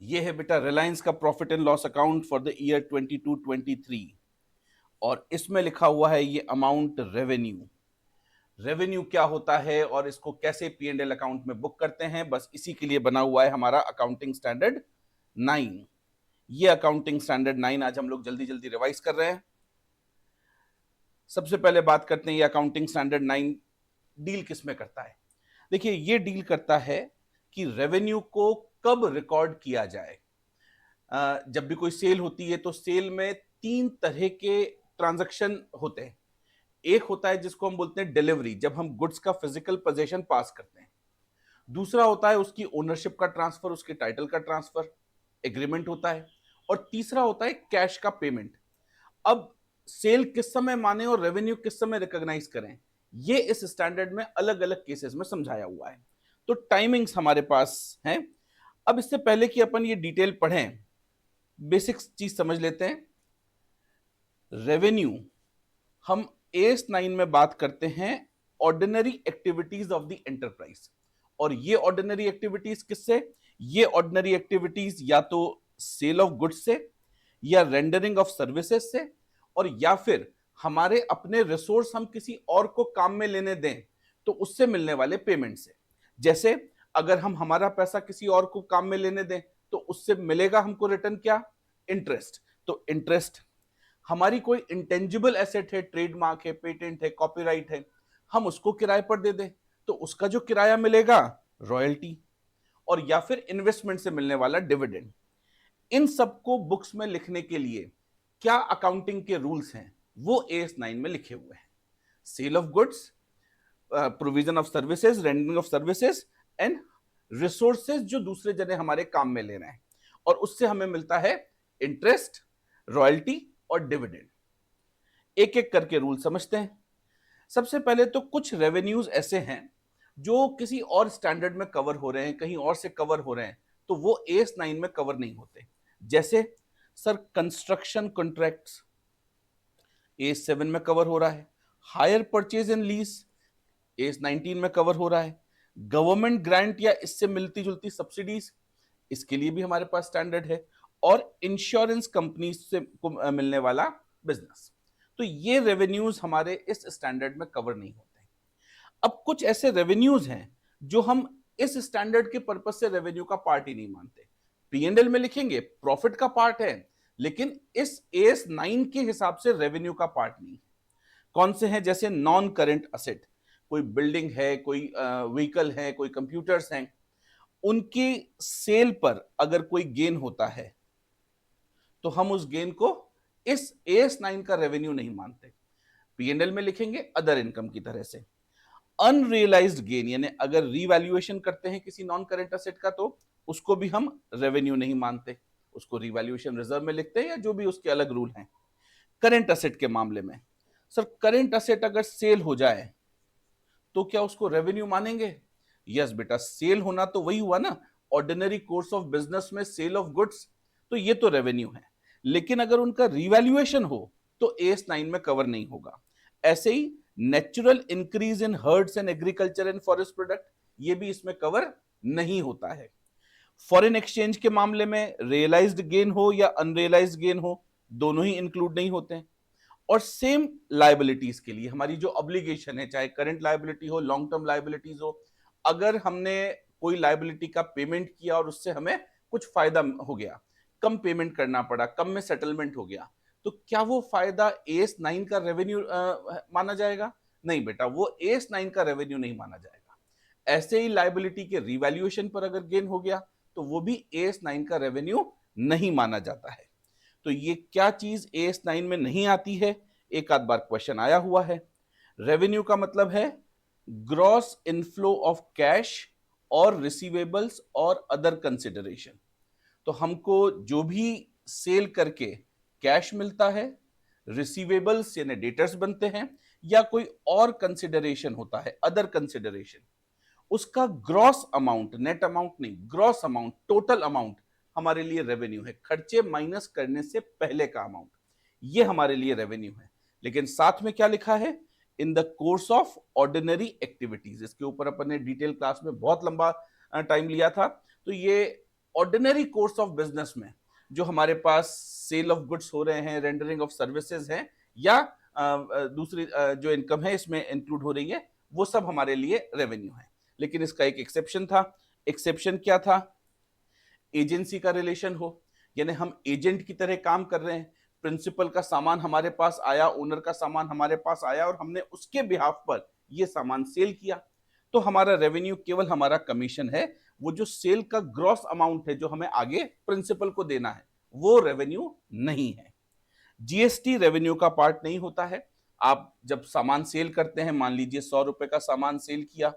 ये है बेटा रिलायंस का profit and loss account for the year 22-23 और इसमें लिखा हुआ है ये अमाउंट रेवेन्यू। रेवेन्यू क्या होता है और इसको कैसे पी एंड एल अकाउंट में बुक करते हैं, बस इसी के लिए बना हुआ है हमारा अकाउंटिंग स्टैंडर्ड 9। ये अकाउंटिंग स्टैंडर्ड 9 आज हम लोग जल्दी जल्दी रिवाइज कर रहे हैं। सबसे पहले बात करते हैं ये अकाउंटिंग स्टैंडर्ड 9 डील किस में करता है। देखिए ये डील करता है कि रेवेन्यू को कब रिकॉर्ड किया जाए। जब भी कोई सेल होती है तो सेल में 3 तरह के ट्रांजैक्शन होते हैं। एक होता है जिसको हम बोलते हैं डिलीवरी, जब हम गुड्स का फिजिकल पोजीशन पास करते हैं। दूसरा होता है उसकी ओनरशिप का ट्रांसफर, उसके टाइटल का ट्रांसफर, एग्रीमेंट होता है। और तीसरा होता है कैश का पेमेंट। अब सेल किस समय माने और रेवेन्यू किस समय रिकॉग्नाइज करें, ये इस स्टैंडर्ड में अलग अलग केसेस में समझाया हुआ है। तो टाइमिंग्स हमारे पास हैं। अब इससे पहले कि अपन ये डिटेल पढ़ें, बेसिक चीज समझ लेते हैं। रेवेन्यू हम AS9 में बात करते हैं ordinary activities of the enterprise. और ये ऑर्डिनरी एक्टिविटीज किससे? ये ऑर्डिनरी एक्टिविटीज या तो सेल ऑफ गुड्स से, या रेंडरिंग ऑफ सर्विसेज से, और या फिर हमारे अपने रिसोर्स हम किसी और को काम में लेने दें तो उससे मिलने वाले पेमेंट से। जैसे अगर हम हमारा पैसा किसी और को काम में लेने दें तो उससे मिलेगा हमको रिटर्न क्या? इंटरेस्ट। तो इंटरेस्ट, हमारी कोई इंटेंजिबल एसेट है, ट्रेडमार्क है, पेटेंट है, कॉपीराइट है, हम उसको किराए पर दे दें तो उसका जो किराया मिलेगा रॉयल्टी। और या फिर इन्वेस्टमेंट से मिलने वाला डिविडेंड। इन सबको बुक्स में लिखने के लिए क्या अकाउंटिंग के रूल्स हैं वो AS9 में लिखे हुए हैं। Sale of goods, provision of services, rendering of services and resources जो दूसरे जने हमारे काम में ले रहे हैं, और उससे हमें मिलता है इंटरेस्ट, रॉयल्टी और डिविडेंड। एक एक करके रूल समझते हैं। सबसे पहले तो कुछ रेवेन्यूज ऐसे हैं जो किसी और स्टैंडर्ड में कवर हो रहे हैं, कहीं और से कवर हो रहे हैं, तो वो AS9 में कवर नहीं होते। जैसे सर कंस्ट्रक्शन कॉन्ट्रैक्ट्स AS7 में कवर हो रहा है। Hire purchase and lease AS19 में कवर हो रहा है। गवर्नमेंट ग्रांट या इससे मिलती जुलती सब्सिडीज, इसके लिए भी हमारे पास स्टैंडर्ड है। और इंश्योरेंस कंपनी से को मिलने वाला बिजनेस, तो ये रेवेन्यूज हमारे इस स्टैंडर्ड में कवर नहीं होते। अब कुछ ऐसे रेवेन्यूज हैं जो हम इस स्टैंडर्ड के पर्पज से रेवेन्यू का पार्ट ही नहीं मानते। P&L में लिखेंगे प्रॉफिट का पार्ट है, लेकिन इस AS9 के हिसाब से रेवेन्यू का पार्ट नहीं। कौन से हैं? जैसे नॉन करेंट असेट, कोई बिल्डिंग है, कोई व्हीकल है, कोई कंप्यूटर्स हैं, उनकी सेल पर अगर कोई गेन होता है तो हम उस गेन को इस AS9 का रेवेन्यू नहीं मानते। P&L में लिखेंगे अदर इनकम की तरह से। अनरियलाइज्ड गेन, यानी अगर रिवैल्यूएशन करते हैं किसी नॉन करेंट असेट का तो उसको भी हम रेवेन्यू नहीं मानते, उसको रिवैल्यूएशन रिजर्व में लिखते हैं या जो भी उसके अलग रूल हैं। करेंट असेट के मामले में सर करेंट असेट अगर सेल हो जाए तो क्या उसको रेवेन्यू मानेंगे? यस बेटा, सेल होना तो वही हुआ ना, ऑर्डिनरी कोर्स ऑफ बिजनेस में सेल ऑफ गुड्स, तो ये तो रेवेन्यू है। लेकिन अगर उनका रिवैल्यूएशन हो तो AS9 में कवर नहीं होगा। ऐसे ही natural increase in herds and agriculture and forest product, ये भी इसमें कवर नहीं होता है। फॉरेन एक्सचेंज के मामले में रियलाइज्ड गेन हो या अनरियलाइज्ड गेन हो, दोनों ही इंक्लूड नहीं होते हैं। और सेम लायबिलिटीज के लिए हमारी जो ऑब्लिगेशन है, चाहे करंट लायबिलिटी हो, लॉन्ग टर्म लायबिलिटीज हो, अगर हमने कोई लायबिलिटी का पेमेंट किया और उससे हमें कुछ फायदा हो गया, कम पेमेंट करना पड़ा, कम में सेटलमेंट हो गया, तो क्या वो फायदा AS9 का रेवेन्यू माना जाएगा? नहीं बेटा, वो AS9 का रेवेन्यू नहीं माना जाएगा। ऐसे ही लायबिलिटी के रिवैल्यूएशन पर अगर गेन हो गया तो वो भी AS9 का रेवेन्यू नहीं माना जाता है। तो ये क्या चीज AS9 में नहीं आती है? एक आध बार क्वेश्चन आया हुआ है। रेवेन्यू का मतलब है ग्रॉस इनफ्लो ऑफ कैश और रिसीवेबल्स और अदर कंसिडरेशन। तो हमको जो भी सेल करके कैश मिलता है, रिसीवेबल्स यानी डेटर्स बनते हैं, या कोई और कंसिडरेशन होता है, अदर कंसिडरेशन, उसका ग्रॉस अमाउंट, नेट अमाउंट नहीं, ग्रॉस अमाउंट, टोटल अमाउंट हमारे लिए रेवेन्यू है। खर्चे माइनस करने से पहले का अमाउंट, ये हमारे लिए रेवेन्यू है। लेकिन साथ में क्या लिखा है? In the course of ordinary activities. इसके ऊपर अपन ने डिटेल क्लास में बहुत लंबा टाइम लिया था। तो ये ऑर्डिनरी कोर्स ऑफ बिजनेस में जो हमारे पास सेल ऑफ गुड्स हो रहे हैं, रेंडरिंग ऑफ सर्विसेज हैं, या दूसरी जो इनकम है इसमें इंक्लूड हो रही है, वो सब हमारे लिए रेवेन्यू है। लेकिन इसका एक एक्सेप्शन था। एक्सेप्शन क्या था? एजेंसी का रिलेशन हो, यानी हम एजेंट की तरह काम कर रहे हैं, प्रिंसिपल का सामान हमारे पास आया, ओनर का सामान हमारे पास आया और हमने उसके बिहाफ पर यह सामान सेल किया, तो हमारा रेवेन्यू केवल हमारा कमीशन है। वो जो सेल का ग्रॉस अमाउंट है जो हमें आगे प्रिंसिपल को देना है, वो रेवेन्यू नहीं है। जीएसटी रेवेन्यू का पार्ट नहीं होता है। आप जब सामान सेल करते हैं, मान लीजिए 100 रुपए का सामान सेल किया,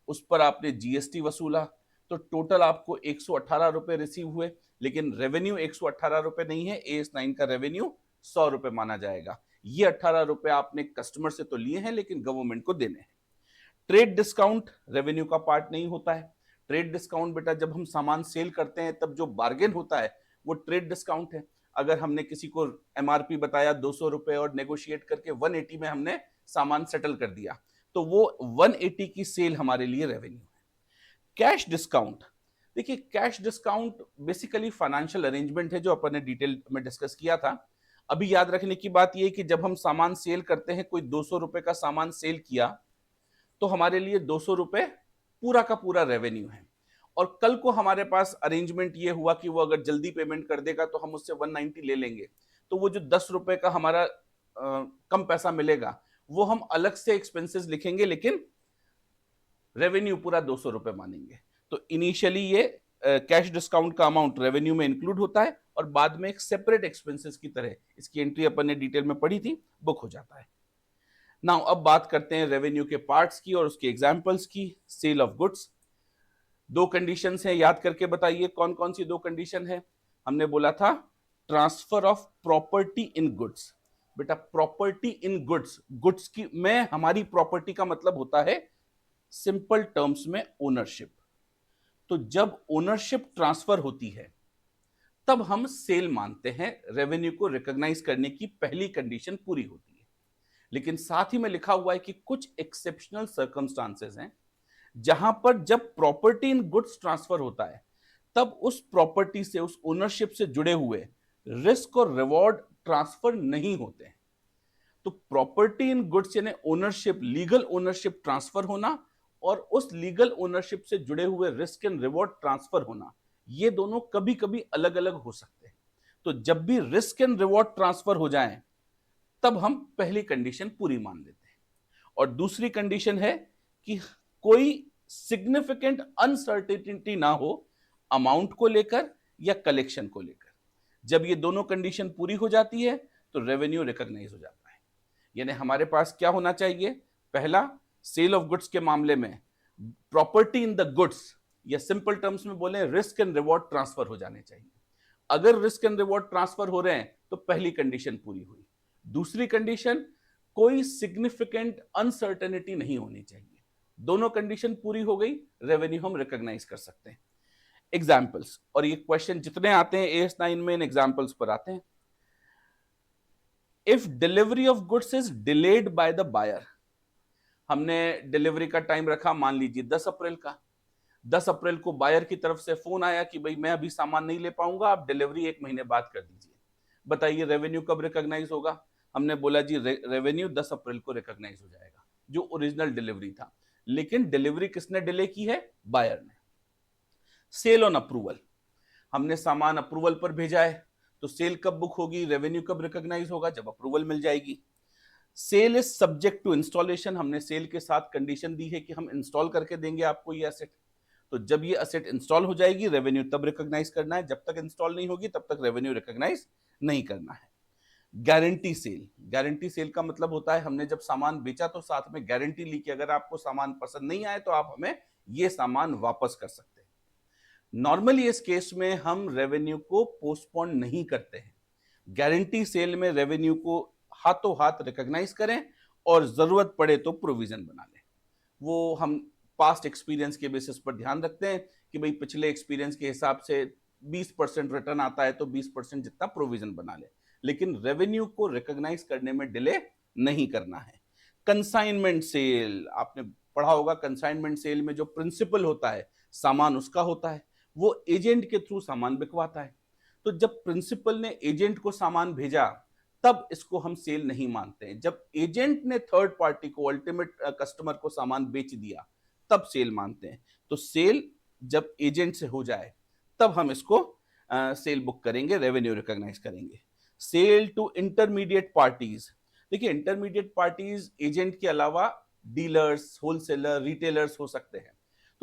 उस पर आपने जीएसटी वसूला, तो टोटल आपको 118 रुपए रिसीव हुए, लेकिन रेवेन्यू 118 रुपए नहीं है। AS9 का रेवेन्यू 100 रुपए माना जाएगा। ये 18 रुपए आपने कस्टमर से तो लिए हैं, लेकिन गवर्नमेंट को देने हैं। ट्रेड डिस्काउंट रेवेन्यू का पार्ट नहीं होता है। ट्रेड डिस्काउंट बेटा जब हम सामान सेल करते हैं तब जो बार्गेन होता है वो ट्रेड डिस्काउंट है। अगर हमने किसी को एमआरपी बताया 200 रुपए और नेगोशिएट करके 180 में हमने सामान सेटल कर दिया, तो वो 180 की सेल हमारे लिए रेवेन्यू है। कैश डिस्काउंट, देखिए cash discount basically financial arrangement है जो अपन ने डिटेल में डिस्कस किया था। अभी याद रखने की बात यह है कि जब हम सामान सेल करते हैं, कोई 200 रुपए का सामान सेल किया, तो हमारे लिए 200 रुपए पूरा का पूरा रेवेन्यू है। और कल को हमारे पास अरेंजमेंट ये हुआ कि वो अगर जल्दी पेमेंट कर देगा तो हम उससे 190 ले लेंगे, तो वो जो 10 रुपए का हमारा कम पैसा मिलेगा वो हम अलग से एक्सपेंसेस लिखेंगे, लेकिन रेवेन्यू पूरा 200 रुपए मानेंगे। तो इनिशियली ये कैश डिस्काउंट का अमाउंट रेवेन्यू में इंक्लूड होता है और बाद में एक सेपरेट एक्सपेंसेस की तरह इसकी एंट्री अपन ने डिटेल में पढ़ी थी, बुक हो जाता है। नाउ अब बात करते हैं रेवेन्यू के पार्ट्स की और उसके एग्जांपल्स की। सेल ऑफ गुड्स, दो कंडीशंस हैं, याद करके बताइए कौन कौन सी दो कंडीशन है। हमने बोला था transfer of property in goods. बेटा प्रॉपर्टी इन गुड्स, गुड्स की में हमारी प्रॉपर्टी का मतलब होता है सिंपल टर्म्स में ओनरशिप। तो जब ओनरशिप ट्रांसफर होती है तब हम सेल मानते हैं, रेवेन्यू को रिकॉग्नाइज करने की पहली कंडीशन पूरी होती है। लेकिन साथ ही में लिखा हुआ है कि कुछ एक्सेप्शनल सर्कमस्टांसेस हैं जहां पर जब प्रॉपर्टी इन गुड्स ट्रांसफर होता है तब उस प्रॉपर्टी से, उस ओनरशिप से जुड़े हुए रिस्क और रिवॉर्ड ट्रांसफर नहीं होते हैं। तो प्रॉपर्टी इन गुड्स यानी ओनरशिप, लीगल ओनरशिप ट्रांसफर होना और उस लीगल ओनरशिप से जुड़े हुए रिस्क एंड रिवॉर्ड ट्रांसफर होना, ये दोनों कभी कभी अलग अलग हो सकते हैं। तो जब भी रिस्क एंड रिवॉर्ड ट्रांसफर हो जाएं तब हम पहली कंडीशन पूरी मान लेते हैं। और दूसरी कंडीशन है कि कोई सिग्निफिकेंट अनसर्टेनिटी ना हो अमाउंट को लेकर या कलेक्शन को लेकर। जब ये दोनों कंडीशन पूरी हो जाती है तो रेवेन्यू रिकॉग्नाइज हो जाता है। यानी हमारे पास क्या होना चाहिए? पहला, सेल ऑफ गुड्स के मामले में प्रॉपर्टी इन द गुड्स, या सिंपल टर्म्स में बोले रिस्क एंड रिवॉर्ड ट्रांसफर हो जाने चाहिए। अगर रिस्क एंड रिवॉर्ड ट्रांसफर हो रहे हैं तो पहली कंडीशन पूरी हुई। दूसरी कंडीशन, कोई सिग्निफिकेंट अनसर्टेनिटी नहीं होनी चाहिए। दोनों कंडीशन पूरी हो गई, रेवेन्यू हम रिकॉग्नाइज कर सकते हैं। एग्जाम्पल्स, और ये क्वेश्चन जितने आते हैं AS9 में इन एग्जाम्पल्स पर आते हैं। If delivery of goods is delayed by the buyer, हमने डिलीवरी का टाइम रखा मान लीजिए 10 अप्रैल का। 10 अप्रैल को बायर की तरफ से फोन आया कि भाई मैं अभी सामान नहीं ले पाऊंगा, आप डिलीवरी 1 महीने बाद कर दीजिए। बताइए रेवेन्यू कब रिकॉग्नाइज होगा? हमने बोला जी रेवेन्यू 10 अप्रैल को रिकॉग्नाइज हो जाएगा, जो ओरिजिनल डिलीवरी था। लेकिन डिलीवरी किसने डिले की है? बायर ने। सेल ऑन अप्रूवल, हमने सामान अप्रूवल पर भेजा है, तो सेल कब बुक होगी, रेवेन्यू कब रिकॉग्नाइज होगा? जब अप्रूवल मिल जाएगी। Sale is subject to installation, हमने सेल के साथ कंडीशन दी है कि हम इंस्टॉल करके देंगे आपको ये एसेट। तो जब ये एसेट इंस्टॉल हो जाएगी रेवेन्यू तब रिकॉग्नाइज करना है, जब तक इंस्टॉल नहीं होगी तब तक रेवेन्यू रिकॉग्नाइज नहीं करना है। गारंटी सेल, गारंटी सेल का मतलब होता है हमने जब सामान बेचा तो साथ में गारंटी ली कि अगर आपको सामान पसंद नहीं आए तो आप हमें ये सामान वापस कर सकते हैं। नॉर्मली इस केस में हम रेवेन्यू को पोस्टपोन नहीं करते हैं। गारंटी सेल में रेवेन्यू को हाथों हाथ रिकॉग्नाइज करें और जरूरत पड़े तो प्रोविजन बना लें। वो हम पास्ट एक्सपीरियंस के बेसिस पर ध्यान रखते हैं कि भाई पिछले एक्सपीरियंस के हिसाब से 20% रिटर्न आता है तो 20% जितना प्रोविजन बना ले, लेकिन रेवेन्यू को रिकॉग्नाइज करने में डिले नहीं करना है। कंसाइनमेंट सेल, आपने पढ़ा होगा, कंसाइनमेंट सेल में जो प्रिंसिपल होता है, सामान उसका होता है, वो एजेंट के थ्रू सामान बिकवाता है। तो जब प्रिंसिपल ने एजेंट को सामान भेजा तब इसको हम सेल नहीं मानते हैं। जब एजेंट ने थर्ड पार्टी को, अल्टीमेट कस्टमर को सामान बेच दिया तब सेल मानते हैं। तो सेल जब एजेंट से हो जाए तब हम इसको सेल बुक करेंगे, रेवेन्यू रिकॉग्नाइज करेंगे। सेल टू इंटरमीडिएट पार्टीज, देखिए इंटरमीडिएट पार्टीज एजेंट के अलावा डीलर्स, होलसेलर, रिटेलर्स हो सकते हैं।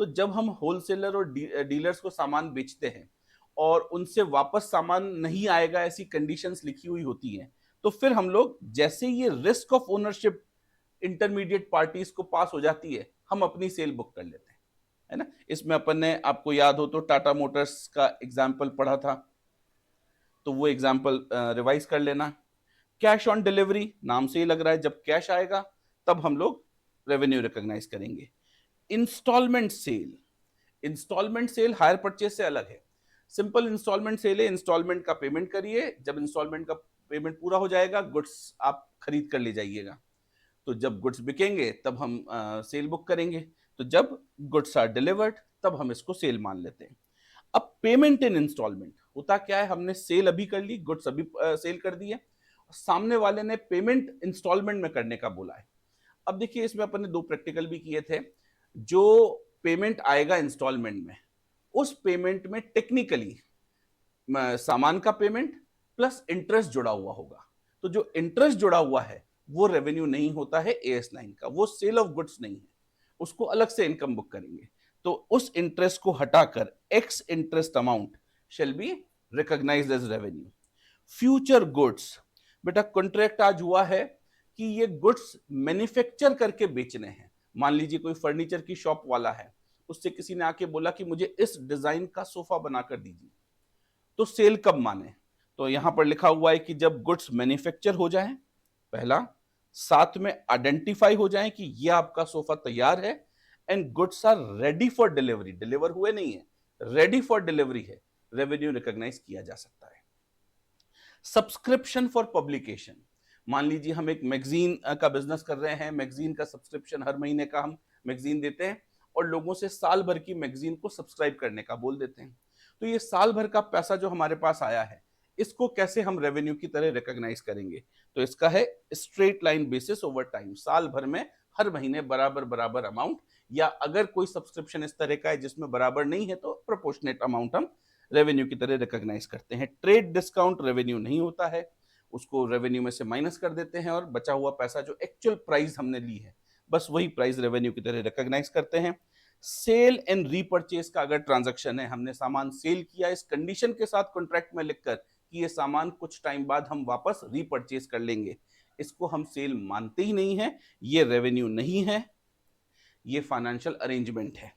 तो जब हम होलसेलर और डीलर्स को सामान बेचते हैं और उनसे वापस सामान नहीं आएगा ऐसी कंडीशंस लिखी हुई होती हैं, तो फिर हम लोग जैसे ये risk of ownership intermediate parties को पास हो जाती है, हम अपनी सेल बुक कर लेते हैं, है ना। इसमें अपन ने, आपको याद हो तो, टाटा मोटर्स का एग्जाम्पल पढ़ा था, तो वो एग्जाम्पल रिवाइज कर लेना। कैश ऑन डिलीवरी, नाम से ही लग रहा है जब कैश आएगा तब हम लोग रेवेन्यू रिकॉग्नाइज करेंगे। Instalment sale, instalment sale hire purchase से अलग है। सिंपल इंस्टॉलमेंट सेल है, इंस्टॉलमेंट का पेमेंट करिए, जब इंस्टॉलमेंट का पेमेंट पूरा हो जाएगा गुड्स आप खरीद कर ले जाइएगा। तो जब गुड्स बिकेंगे तब हम सेल बुक करेंगे। तो जब गुड्स आर डिलीवर्ड तब हम इसको सेल मान लेते हैं। अब पेमेंट इन इंस्टॉलमेंट होता क्या है, हमने सेल अभी कर ली, गुड्स अभी सेल कर दी है, सामने वाले ने पेमेंट इंस्टॉलमेंट में करने का बोला है। अब देखिए इसमें अपन ने दो प्रैक्टिकल भी किए थे। जो पेमेंट आएगा इंस्टॉलमेंट में, उस पेमेंट में टेक्निकली सामान का पेमेंट प्लस इंटरेस्ट जुड़ा हुआ होगा। तो जो इंटरेस्ट जुड़ा हुआ है वो रेवेन्यू नहीं होता है AS9 का, वो सेल ऑफ गुड्स नहीं है, उसको अलग से इनकम बुक करेंगे। तो उस इंटरेस्ट को हटाकर ex interest amount shall be recognised as revenue. Future goods, बेटा कॉन्ट्रैक्ट आज हुआ है कि ये गुड्स मैन्युफैक्चर करके बेचने हैं। मान लीजिए कोई फर्नीचर की शॉप वाला है, उससे किसी ने आके बोला कि मुझे इस डिजाइन का सोफा बनाकर दीजिए, तो सेल कब माने? तो यहां पर लिखा हुआ है कि जब गुड्स मैन्युफैक्चर हो जाए, पहला, साथ में आइडेंटिफाई हो जाए कि ये आपका सोफा तैयार है, and goods are ready for delivery, deliver हुए नहीं है, रेडी फॉर डिलीवरी है, रेवेन्यू रिकॉग्नाइज किया जा सकता है। सब्सक्रिप्शन फॉर पब्लिकेशन, मान लीजिए हम एक मैगजीन का बिजनेस कर रहे हैं, मैगजीन का सब्सक्रिप्शन हर महीने का हम मैगजीन देते हैं और लोगों से साल भर की मैगजीन को सब्सक्राइब करने का बोल देते हैं। तो ये साल भर का पैसा जो हमारे पास आया है, इसको कैसे हम रेवेन्यू की तरह रिकॉग्नाइज करेंगे? तो इसका है straight line basis over time, साल भर में हर महीने बराबर बराबर अमाउंट, या अगर कोई सब्सक्रिप्शन इस तरह का है जिसमें बराबर नहीं है तो प्रोपोर्शनेट अमाउंट हम रेवेन्यू की तरह रिकॉग्नाइज करते हैं। ट्रेड डिस्काउंट रेवेन्यू नहीं होता है, उसको रेवेन्यू में से माइनस कर देते हैं और बचा हुआ पैसा जो एक्चुअल प्राइस हमने ली है, बस वही प्राइस रेवेन्यू की तरह रिकॉग्नाइज करते हैं। सेल एंड रीपर्चेज का अगर ट्रांजैक्शन है, हमने सामान सेल किया इस कंडीशन के साथ कॉन्ट्रैक्ट में लिखकर कि ये सामान कुछ टाइम बाद हम वापस रीपर्चेज कर लेंगे, इसको हम सेल मानते ही नहीं है, ये रेवेन्यू नहीं है, ये फाइनेंशियल अरेंजमेंट है।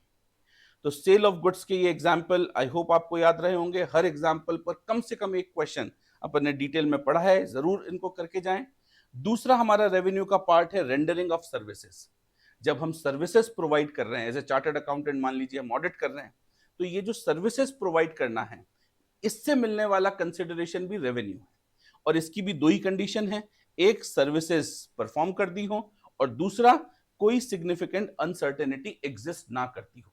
तो सेल ऑफ गुड्स के ये एग्जाम्पल आई होप आपको याद रहे होंगे। हर एग्जाम्पल पर कम से कम एक क्वेश्चन अपन ने डिटेल में पढ़ा है, जरूर इनको करके जाएं। दूसरा हमारा रेवेन्यू का पार्ट है रेंडरिंग ऑफ सर्विसेज। जब हम सर्विसेज प्रोवाइड कर रहे हैं, एज ए चार्टर्ड अकाउंटेंट मान लीजिए हम ऑडिट कर रहे हैं, तो ये जो सर्विसेज प्रोवाइड करना है, इससे मिलने वाला कंसिडरेशन भी रेवेन्यू है। और इसकी भी दो ही कंडीशन है, एक सर्विसेज परफॉर्म कर दी हो और दूसरा कोई सिग्निफिकेंट अनसर्टेनिटी एग्जिस्ट ना करती हो।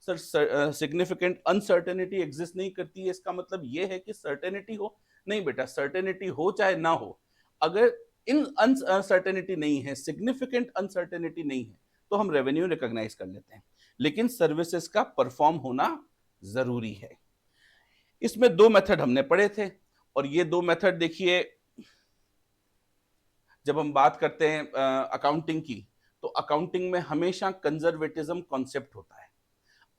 सर सिग्निफिकेंट अनसर्टेनिटी एग्जिस्ट नहीं करती है, इसका मतलब यह है कि सर्टेनिटी हो? नहीं बेटा, सर्टेनिटी हो चाहे ना हो, अगर इन अनसर्टेनिटी नहीं है, सिग्निफिकेंट अनसर्टेनिटी नहीं है, तो हम रेवेन्यू रिकॉग्नाइज कर लेते हैं, लेकिन सर्विसेज का परफॉर्म होना जरूरी है। इसमें दो मेथड हमने पढ़े थे, और ये दो मेथड देखिए, जब हम बात करते हैं अकाउंटिंग की, तो अकाउंटिंग में हमेशा कंजर्वेटिज्म कॉन्सेप्ट होता है।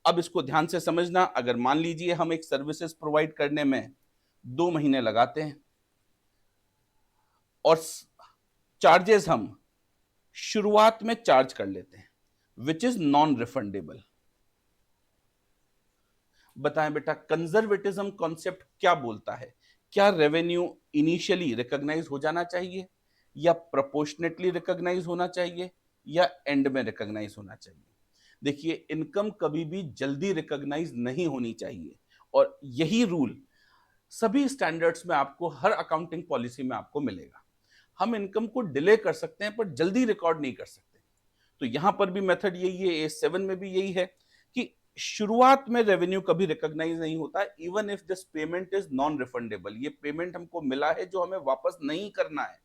अब इसको ध्यान से समझना, अगर मान लीजिए हम एक सर्विसेज प्रोवाइड करने में 2 महीने लगाते हैं और चार्जेस हम शुरुआत में चार्ज कर लेते हैं, विच इज नॉन रिफंडेबल। बताएं बेटा, कंजर्वेटिज्म कॉन्सेप्ट क्या बोलता है? क्या रेवेन्यू इनिशियली रिकॉग्नाइज हो जाना चाहिए, या प्रोपोर्शनेटली रिकॉग्नाइज होना चाहिए, या एंड में रिकॉग्नाइज होना चाहिए? देखिए, इनकम कभी भी जल्दी रिकॉग्नाइज नहीं होनी चाहिए, और यही रूल सभी स्टैंडर्ड्स में आपको, हर अकाउंटिंग पॉलिसी में आपको मिलेगा। हम इनकम को डिले कर सकते हैं पर जल्दी रिकॉर्ड नहीं कर सकते। तो यहां पर भी मेथड यही है, A7 में भी यही है कि शुरुआत में रेवेन्यू कभी रिकॉग्नाइज नहीं होता, even if this payment is non refundable. ये पेमेंट हमको मिला है जो हमें वापस नहीं करना है,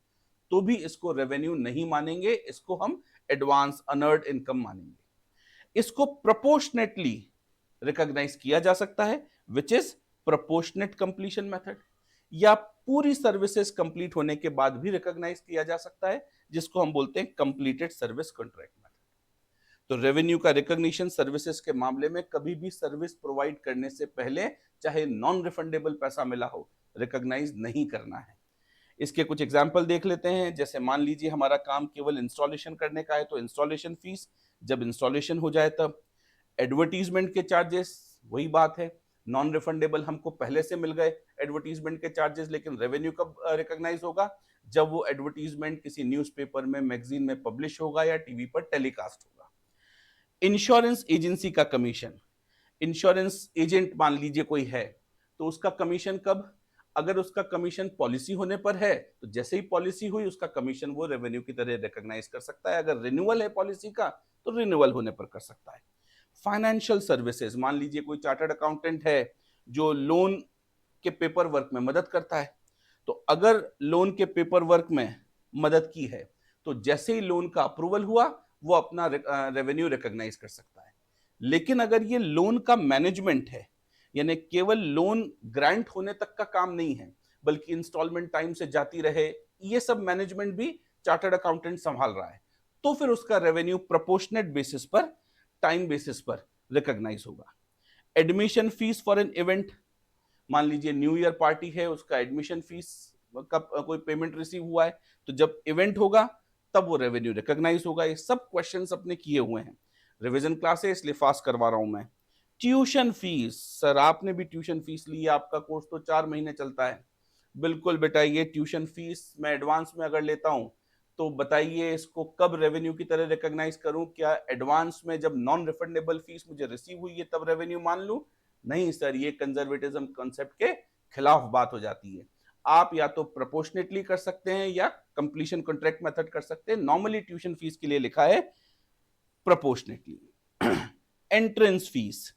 तो भी इसको रेवेन्यू नहीं मानेंगे, इसको हम एडवांस अनअर्न्ड इनकम मानेंगे। इसको प्रोपोर्शनेटली रिकॉग्नाइज किया जा सकता है, which is proportionate completion method, या पूरी सर्विसेज कंप्लीट होने के बाद भी रिकॉग्नाइज किया जा सकता है, जिसको हम बोलते हैं कंप्लीटेड सर्विस कॉन्ट्रैक्ट मेथड। तो रेवेन्यू का रिकॉग्निशन सर्विसेज के मामले में कभी भी सर्विस प्रोवाइड करने से पहले, चाहे नॉन रिफंडेबल पैसा मिला हो, रिकॉग्नाइज नहीं करना है। इसके कुछ एग्जाम्पल देख लेते हैं। जैसे मान लीजिए हमारा काम केवल इंस्टॉलेशन करने का है, तो इंस्टॉलेशन फीस जब इंस्टॉलेशन हो जाए तब। एडवर्टीजमेंट के चार्जेस, वही बात है, नॉन रिफंडेबल हमको पहले से मिल गए एडवर्टीजमेंट के चार्जेस, लेकिन रेवेन्यू कब रिकॉग्नाइज होगा? जब वो एडवर्टीजमेंट किसी न्यूज़पेपर में, मैगजीन में पब्लिश होगा या टीवी पर टेलीकास्ट होगा। इंश्योरेंस एजेंसी का कमीशन, इंश्योरेंस एजेंट मान लीजिए कोई है, तो उसका कमीशन कब? अगर उसका कमीशन पॉलिसी होने पर है, तो जैसे ही पॉलिसी हुई उसका कमीशन वो रेवेन्यू की तरह रिकॉग्नाइज कर सकता है। अगर रिन्यूअल है पॉलिसी का, तो रिन्यूअल होने पर कर सकता है। फाइनेंशियल सर्विसेज, मान लीजिए कोई चार्टर्ड अकाउंटेंट है जो लोन के पेपर वर्क में मदद करता है, तो अगर लोन के पेपर वर्क में मदद की है, तो जैसे ही लोन का अप्रूवल हुआ वो अपना रेवेन्यू रिकॉग्नाइज कर सकता है। लेकिन अगर ये लोन का मैनेजमेंट है, यानी केवल लोन ग्रांट होने तक का काम नहीं है, बल्कि इंस्टॉलमेंट टाइम से जाती रहे, ये सब मैनेजमेंट भी चार्टर्ड अकाउंटेंट संभाल रहा है, तो फिर उसका रेवेन्यू प्रोपोर्शनेट बेसिस पर, टाइम बेसिस पर रिकॉग्नाइज होगा। Admission fees for an event, मान लीजिए न्यू ईयर पार्टी है, उसका एडमिशन फीस का कोई पेमेंट रिसीव हुआ है, तो जब इवेंट होगा तब वो रेवेन्यू रिकॉग्नाइज होगा। ये सब क्वेश्चंस अपने किए हुए हैं। रिवीजन क्लास है इसलिए फास्ट करवा रहा हूं मैं। ट्यूशन फीस, सर आपने भी ट्यूशन फीस ली है, आपका कोर्स तो 4 महीने चलता है। बिल्कुल बेटा, ये ट्यूशन फीस मैं एडवांस में अगर लेता हूं, तो बताइए इसको कब रेवेन्यू की तरह रिकॉग्नाइज करूं? क्या एडवांस में जब नॉन रिफंडेबल फीस मुझे रिसीव हुई है तब रेवेन्यू मान लूं? नहीं सर, ये कंजर्वेटिज्म कॉन्सेप्ट के खिलाफ बात हो जाती है। आप या तो प्रोपोर्शनेटली कर सकते हैं या कंप्लीशन कॉन्ट्रैक्ट मेथड कर सकते हैं। नॉर्मली ट्यूशन फीस के लिए लिखा है प्रोपोर्शनेटली। एंट्रेंस फीस,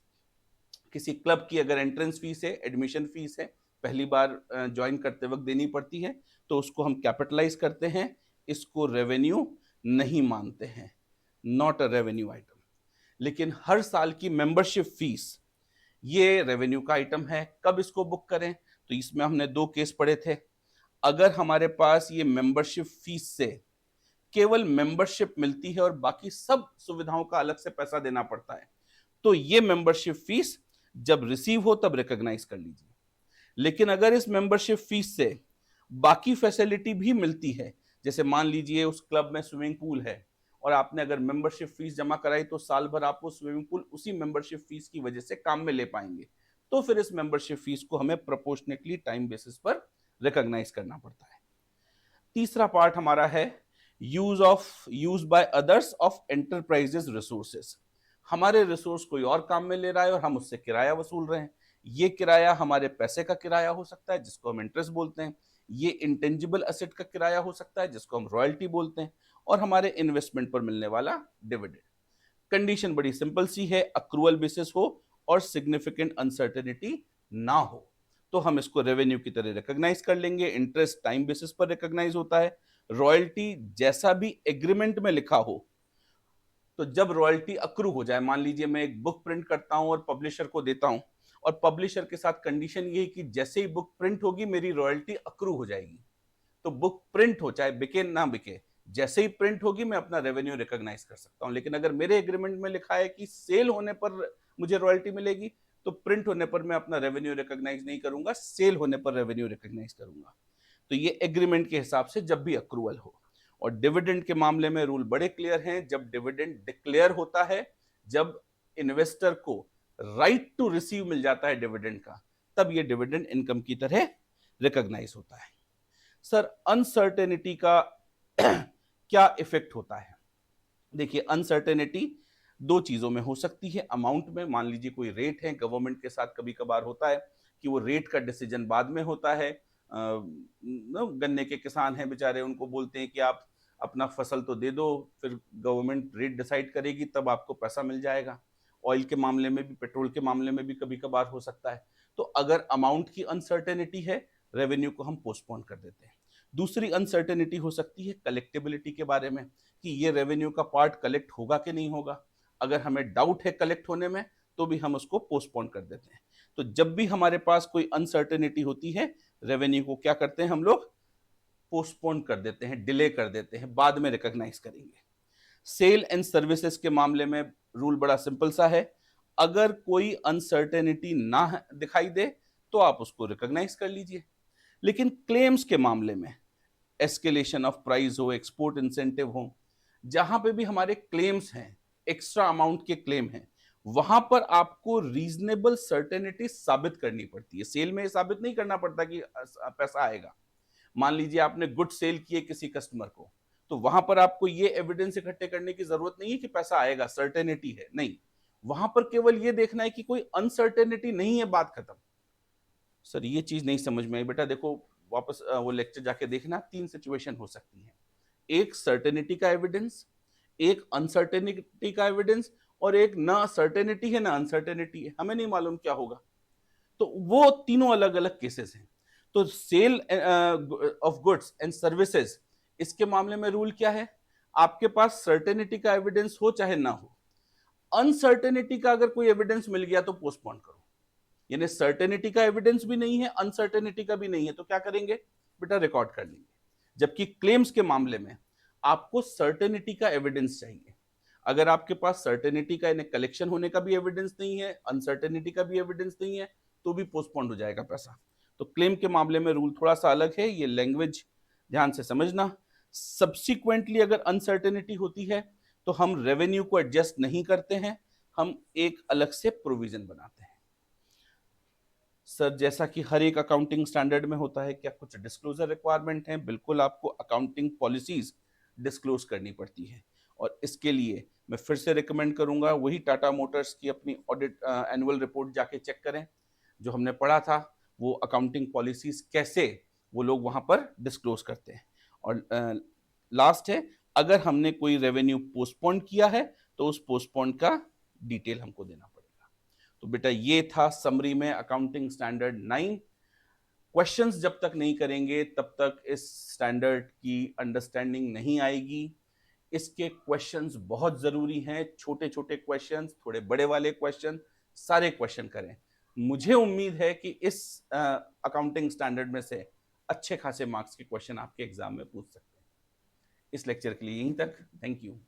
किसी क्लब की अगर एंट्रेंस फीस है, एडमिशन फीस है, पहली बार ज्वाइन करते वक्त देनी पड़ती है, तो उसको हम कैपिटलाइज करते हैं, इसको रेवेन्यू नहीं मानते हैं, नॉट अ रेवेन्यू आइटम। लेकिन हर साल की मेंबरशिप फीस, ये रेवेन्यू का आइटम है। कब इसको बुक करें? तो इसमें हमने 2 केस पढ़े थे। अगर हमारे पास ये मेंबरशिप फीस से केवल मेंबरशिप मिलती है और बाकी सब सुविधाओं का अलग से पैसा देना पड़ता है, तो ये मेंबरशिप फीस जब रिसीव हो तब रिकॉग्नाइज कर लीजिए। लेकिन अगर इस मेंबरशिप फीस से बाकी फैसिलिटी भी मिलती है, जैसे मान लीजिए उस क्लब में स्विमिंग पूल है और आपने अगर मेंबरशिप फीस जमा कराई, तो साल भर आप वो स्विमिंग पूल उसी मेंबरशिप फीस की वजह से काम में ले पाएंगे, तो फिर इस मेंबरशिप फीस को हमें प्रोपोर्शनेटली टाइम बेसिस पर रिकॉग्नाइज करना पड़ता है। तीसरा पार्ट हमारा है use by others of enterprises resources. हमारे रिसोर्स कोई और काम में ले रहा है और हम उससे किराया वसूल रहे हैं। ये किराया हमारे पैसे का किराया हो सकता है, जिसको हम इंटरेस्ट बोलते हैं। ये इंटेंजिबल एसेट का किराया हो सकता है, जिसको हम रॉयल्टी बोलते हैं। और हमारे इन्वेस्टमेंट पर मिलने वाला डिविडेंड। कंडीशन बड़ी सिंपल सी है, अक्रूवल बेसिस हो और सिग्निफिकेंट अनसर्टेनिटी ना हो, तो हम इसको रेवेन्यू की तरह रिकॉग्नाइज कर लेंगे। इंटरेस्ट टाइम बेसिस पर रिकॉग्नाइज होता है। रॉयल्टी जैसा भी एग्रीमेंट में लिखा हो, तो जब रॉयल्टी अक्रू हो जाए, मान लीजिए मैं एक बुक प्रिंट करता हूं और पब्लिशर को देता हूं, और पब्लिशर के साथ कंडीशन ये है कि जैसे ही बुक प्रिंट होगी मेरी रॉयल्टी अक्रू हो जाएगी। तो बुक प्रिंट हो, चाहे बिके ना बिके, जैसे ही प्रिंट होगी मैं अपना रेवेन्यू रिकॉग्नाइज कर सकता हूं। लेकिन अगर मेरे एग्रीमेंट में लिखा है कि सेल होने पर मुझे रॉयल्टी मिलेगी, तो प्रिंट होने पर मैं अपना रेवेन्यू रिकॉग्नाइज नहीं करूंगा, सेल होने पर रेवेन्यू रिकॉग्नाइज करूंगा। तो ये एग्रीमेंट के हिसाब से जब भी अक्रूवल हो। और डिविडेंड के मामले में रूल बड़े क्लियर हैं। जब डिविडेंड डिक्लेयर होता है, जब इन्वेस्टर को राइट टू रिसीव मिल जाता है डिविडेंड का, तब ये डिविडेंड इनकम की तरह रिकॉग्नाइज होता है। सर अनसर्टेनिटी का क्या इफेक्ट होता है? देखिए, अनसर्टेनिटी 2 चीजों में हो सकती है। अमाउंट में, मान लीजिए कोई रेट है, गवर्नमेंट के साथ कभी कभार होता है कि वो रेट का डिसीजन बाद में होता है। गन्ने के किसान हैं बेचारे, उनको बोलते हैं कि आप अपना फसल तो दे दो, फिर गवर्नमेंट रेट डिसाइड करेगी, तब आपको पैसा मिल जाएगा। ऑयल के मामले में भी, पेट्रोल के मामले में भी कभी कभार हो सकता है। तो अगर अमाउंट की अनसर्टेनिटी है, रेवेन्यू को हम पोस्टपोन कर देते हैं। दूसरी अनसर्टेनिटी हो सकती है कलेक्टेबिलिटी के बारे में, कि ये रेवेन्यू का पार्ट कलेक्ट होगा कि नहीं होगा। अगर हमें डाउट है कलेक्ट होने में, तो भी हम उसको पोस्टपोन कर देते हैं। तो जब भी हमारे पास कोई अनसर्टेनिटी होती है, रेवेन्यू को क्या करते हैं हम लोग, पोस्टपोन कर देते हैं, डिले कर देते हैं, बाद में रिकॉग्नाइज करेंगे। सेल एंड सर्विसेज के मामले में रूल बड़ा सिंपल सा है, अगर कोई अनसर्टेनिटी ना दिखाई दे तो आप उसको रिकॉग्नाइज कर लीजिए। लेकिन क्लेम्स के मामले में, एस्केलेशन ऑफ प्राइस हो, एक्सपोर्ट इंसेंटिव हो, जहां पे भी हमारे क्लेम्स हैं, एक्स्ट्रा अमाउंट के क्लेम हैं, वहां पर आपको रीजनेबल सर्टेनिटी साबित करनी पड़ती है। सेल में साबित नहीं करना पड़ता कि पैसा आएगा। मान लीजिए आपने गुड सेल किए किसी कस्टमर को, तो वहां पर आपको ये एविडेंस इकट्ठे करने की जरूरत नहीं है कि पैसा आएगा, सर्टेनिटी है, नहीं। वहां पर केवल ये देखना है कि कोई अनसर्टेनिटी नहीं है, बात खत्म। सर ये चीज नहीं समझ में आई, बेटा देखो वापस वो लेक्चर जाके देखना, 3 सिचुएशन हो सकती है। एक सर्टेनिटी का एविडेंस, एक अनसर्टेनिटी का एविडेंस, और एक ना सर्टेनिटी है ना अनसर्टेनिटी है, हमें नहीं मालूम क्या होगा। तो वो तीनों अलग अलग केसेस हैं। तो sale of goods and services, इसके मामले में रूल क्या है, आपके पास सर्टेनिटी का एविडेंस हो चाहे ना हो, अनसर्टेनिटी का अगर कोई एविडेंस मिल गया तो पोस्टपोन करो। यानी सर्टेनिटी का एविडेंस भी नहीं है, अनसर्टेनिटी का भी नहीं है, तो क्या करेंगे बेटा, रिकॉर्ड कर लेंगे। जबकि क्लेम्स के मामले में आपको सर्टेनिटी का एविडेंस चाहिए। अगर आपके पास सर्टेनिटी का, यानी कलेक्शन होने का भी एविडेंस नहीं है, अनसर्टेनिटी का भी एविडेंस नहीं है, तो भी पोस्टपोन हो जाएगा पैसा। तो क्लेम के मामले में रूल थोड़ा सा अलग है, ये लैंग्वेज ध्यान से समझना। सब्सिक्वेंटली अगर अनसर्टेनिटी होती है तो हम रेवेन्यू को एडजस्ट नहीं करते हैं, हम एक अलग से प्रोविजन बनाते हैं। सर जैसा कि हर एक अकाउंटिंग स्टैंडर्ड में होता है, क्या कुछ डिस्क्लोजर रिक्वायरमेंट है? बिल्कुल, आपको अकाउंटिंग पॉलिसीज डिस्क्लोज करनी पड़ती है, और इसके लिए मैं फिर से रिकमेंड करूंगा, वही टाटा मोटर्स की अपनी ऑडिट एनुअल रिपोर्ट जाके चेक करें। जो हमने पढ़ा था वो अकाउंटिंग पॉलिसीज कैसे वो लोग वहां पर डिस्क्लोज करते हैं। और लास्ट है, अगर हमने कोई रेवेन्यू पोस्टपोन किया है तो उस पोस्टपोन का डिटेल हमको देना पड़ेगा। तो बेटा ये था समरी में अकाउंटिंग स्टैंडर्ड 9। क्वेश्चंस जब तक नहीं करेंगे तब तक इस स्टैंडर्ड की अंडरस्टैंडिंग नहीं आएगी। इसके क्वेश्चंस बहुत जरूरी हैं, छोटे छोटे क्वेश्चंस, थोड़े बड़े वाले क्वेश्चन, सारे क्वेश्चन करें। मुझे उम्मीद है कि इस अकाउंटिंग स्टैंडर्ड में से अच्छे खासे मार्क्स के क्वेश्चन आपके एग्जाम में पूछ सकते हैं। इस लेक्चर के लिए यहीं तक, थैंक यू।